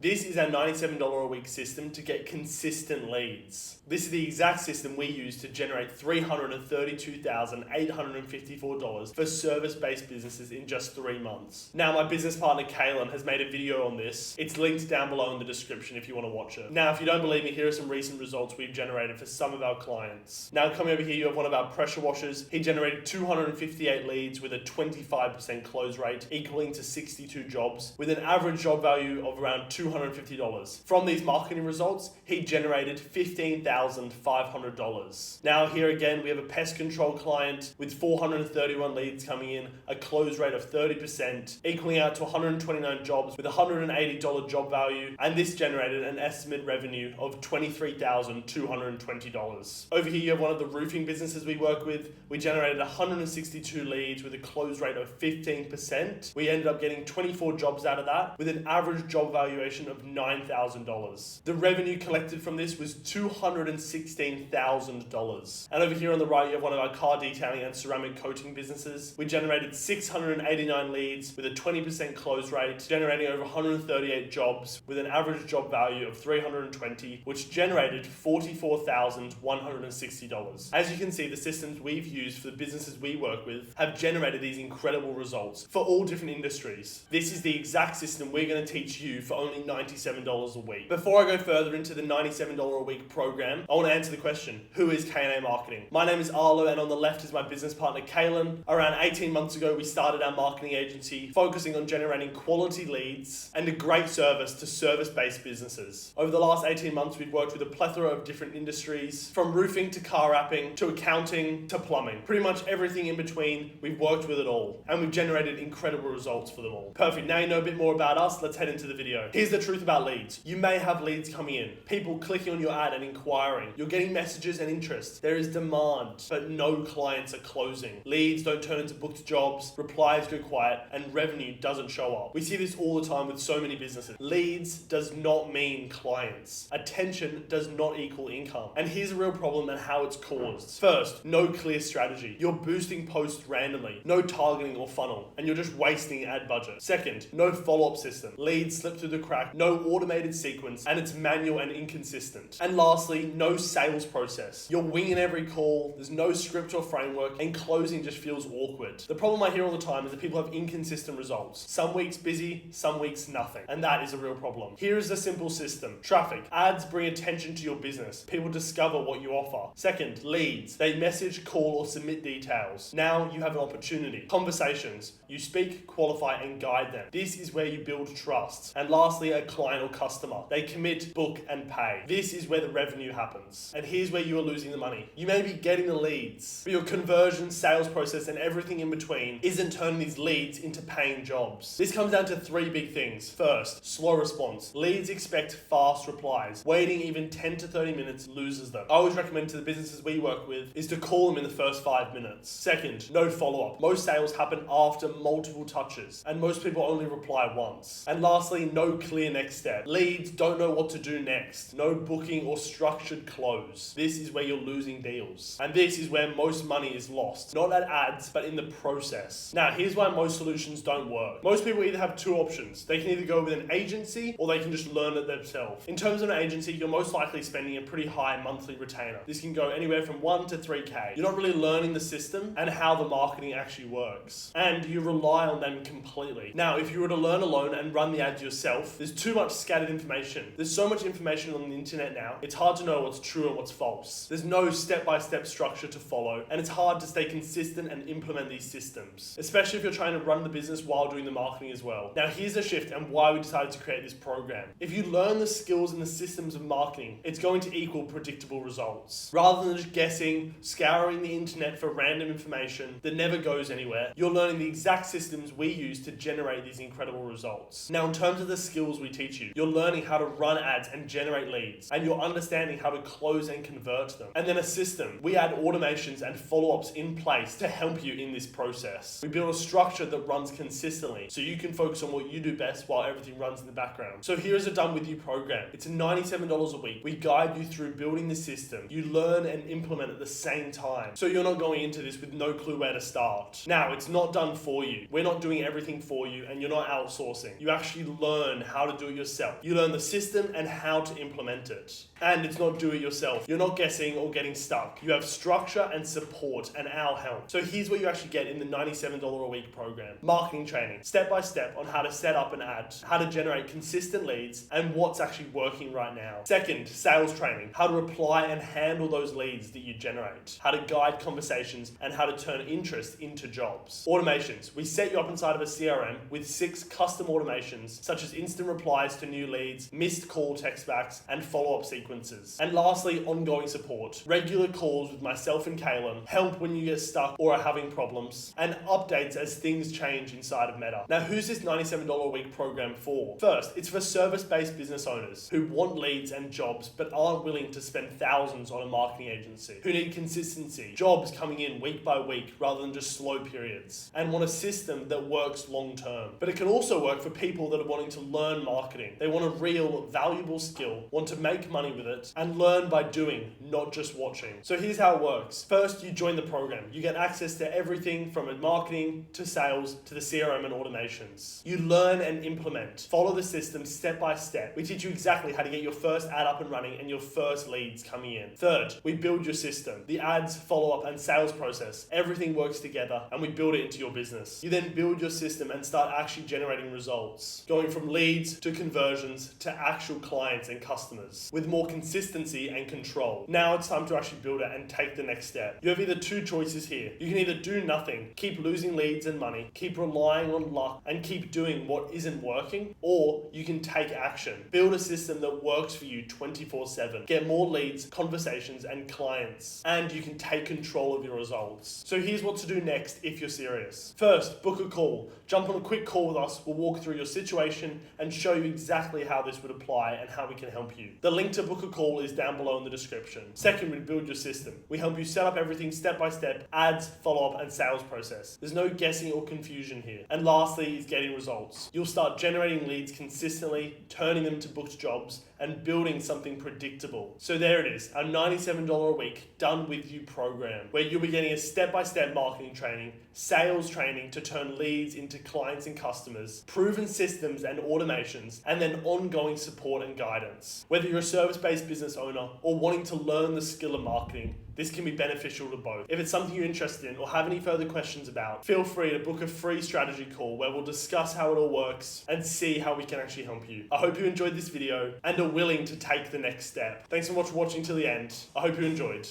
This is our $97 a week system to get consistent leads. This is the exact system we use to generate $332,854 for service-based businesses in just 3 months. Now, my business partner, Kaylin, has made a video on this. It's linked down below in the description if you want to watch it. Now, if you don't believe me, here are some recent results we've generated for some of our clients. Now, coming over here, you have one of our pressure washers. He generated 258 leads with a 25% close rate, equaling to 62 jobs, with an average job value of around $250. From these marketing results, he generated $15,500. Now, here again, we have a pest control client with 431 leads coming in, a close rate of 30%, equaling out to 129 jobs with $180 job value, and this generated an estimated revenue of $23,220. Over here, you have one of the roofing businesses we work with. We generated 162 leads with a close rate of 15%. We ended up getting 24 jobs out of that with an average job valuation of $9,000. The revenue collected from this was $216,000. And over here on the right, you have one of our car detailing and ceramic coating businesses. We generated 689 leads with a 20% close rate, generating over 138 jobs with an average job value of $320, which generated $44,160. As you can see, the systems we've used for the businesses we work with have generated these incredible results for all different industries. This is the exact system we're going to teach you for only $97 a week. Before I go further into the $97 a week program, I want to answer the question, who is K&A Marketing? My name is Arlo, and on the left is my business partner, Kaylin. Around 18 months ago, we started our marketing agency, focusing on generating quality leads and a great service to service-based businesses. Over the last 18 months, we've worked with a plethora of different industries, from roofing to car wrapping to accounting to plumbing. Pretty much everything in between, we've worked with it all, and we've generated incredible results for them all. Perfect, now you know a bit more about us, let's head into the video. Here's the truth about leads. You may have leads coming in, people clicking on your ad and inquiring. You're getting messages and interest. There is demand, but no clients are closing. Leads don't turn into booked jobs, replies go quiet, and revenue doesn't show up. We see this all the time with so many businesses. Leads does not mean clients. Attention does not equal income. And here's a real problem and how it's caused. First, no clear strategy. You're boosting posts randomly, no targeting or funnel, and you're just wasting ad budget. Second, no follow-up system. Leads slip through the crack, no automated sequence, and it's manual and inconsistent. And lastly, no sales process. You're winging every call, there's no script or framework, and closing just feels awkward. The problem I hear all the time is that people have inconsistent results. Some weeks busy, some weeks nothing. And that is a real problem. Here is a simple system. Traffic. Ads bring attention to your business. People discover what you offer. Second, leads. They message, call, or submit details. Now you have an opportunity. Conversations. You speak, qualify, and guide them. This is where you build trust. And lastly, a client or customer. They commit, book, and pay. This is where the revenue happens. And here's where you are losing the money. You may be getting the leads, but your conversion, sales process, and everything in between isn't turning these leads into paying jobs. This comes down to 3 big things. First, slow response. Leads expect fast replies. Waiting even 10 to 30 minutes loses them. I always recommend to the businesses we work with is to call them in the first 5 minutes. Second, no follow-up. Most sales happen after multiple touches, and most people only reply once. And lastly, no clear next step. Leads don't know what to do next. No booking or structured close. This is where you're losing deals. And this is where most money is lost. Not at ads, but in the process. Now, here's why most solutions don't work. Most people either have 2 options. They can either go with an agency or they can just learn it themselves. In terms of an agency, you're most likely spending a pretty high monthly retainer. This can go anywhere from 1 to 3K. You're not really learning the system and how the marketing actually works. And you rely on them completely. Now, if you were to learn alone and run the ads yourself, there's too much scattered information. There's so much information on the internet now, it's hard to know what's true and what's false. There's no step-by-step structure to follow, and it's hard to stay consistent and implement these systems, especially if you're trying to run the business while doing the marketing as well. Now, here's a shift and why we decided to create this program. If you learn the skills and the systems of marketing, it's going to equal predictable results. Rather than just guessing, scouring the internet for random information that never goes anywhere, you're learning the exact systems we use to generate these incredible results. Now, in terms of the skills we teach you, you're learning how to run ads and generate leads, and you're understanding how to close and convert them. And then a system. We add automations and follow-ups in place to help you in this process. We build a structure that runs consistently so you can focus on what you do best while everything runs in the background. So here is a done with you program. It's $97 a week. We guide you through building the system. You learn and implement at the same time. So you're not going into this with no clue where to start. Now, it's not done for you. We're not doing everything for you, and you're not outsourcing. You actually learn how to to do it yourself. You learn the system and how to implement it. And it's not do it yourself. You're not guessing or getting stuck. You have structure and support and our help. So here's what you actually get in the $97 a week program. Marketing training, step by step on how to set up an ad, how to generate consistent leads, and what's actually working right now. Second, sales training, how to apply and handle those leads that you generate, how to guide conversations, and how to turn interest into jobs. Automations, we set you up inside of a CRM with 6 custom automations, such as instant replies to new leads, missed call text backs, and follow-up sequences. And lastly, ongoing support, regular calls with myself and Kaylin, help when you get stuck or are having problems, and updates as things change inside of Meta. Now, who's this $97 a week program for? First, it's for service-based business owners who want leads and jobs but aren't willing to spend thousands on a marketing agency, who need consistency, jobs coming in week by week rather than just slow periods, and want a system that works long term. But it can also work for people that are wanting to learn marketing. They want a real, valuable skill, want to make money with it, and learn by doing, not just watching. So here's how it works. First, you join the program. You get access to everything from marketing to sales to the CRM and automations. You learn and implement. Follow the system step by step. We teach you exactly how to get your first ad up and running and your first leads coming in. Third, we build your system. The ads, follow-up, and sales process. Everything works together and we build it into your business. You then build your system and start actually generating results, going from leads to conversions to actual clients and customers with more consistency and control. Now it's time to actually build it and take the next step. You have either 2 choices here. You can either do nothing, keep losing leads and money, keep relying on luck, and keep doing what isn't working, or you can take action. Build a system that works for you 24/7. Get more leads, conversations, and clients, and you can take control of your results. So here's what to do next if you're serious. First, book a call. Jump on a quick call with us. We'll walk through your situation and show you exactly how this would apply and how we can help you. The link to book a call is down below in the description. Second, we build your system. We help you set up everything step by step, ads, follow-up, and sales process. There's no guessing or confusion here. And lastly is getting results. You'll start generating leads consistently, turning them to booked jobs, and building something predictable. So there it is, our $97 a week done with you program, where you'll be getting a step-by-step marketing training, sales training to turn leads into clients and customers, proven systems and automations, and then ongoing support and guidance. Whether you're a service-based business owner or wanting to learn the skill of marketing, this can be beneficial to both. If it's something you're interested in or have any further questions about, feel free to book a free strategy call where we'll discuss how it all works and see how we can actually help you. I hope you enjoyed this video and are willing to take the next step. Thanks so much for watching till the end. I hope you enjoyed.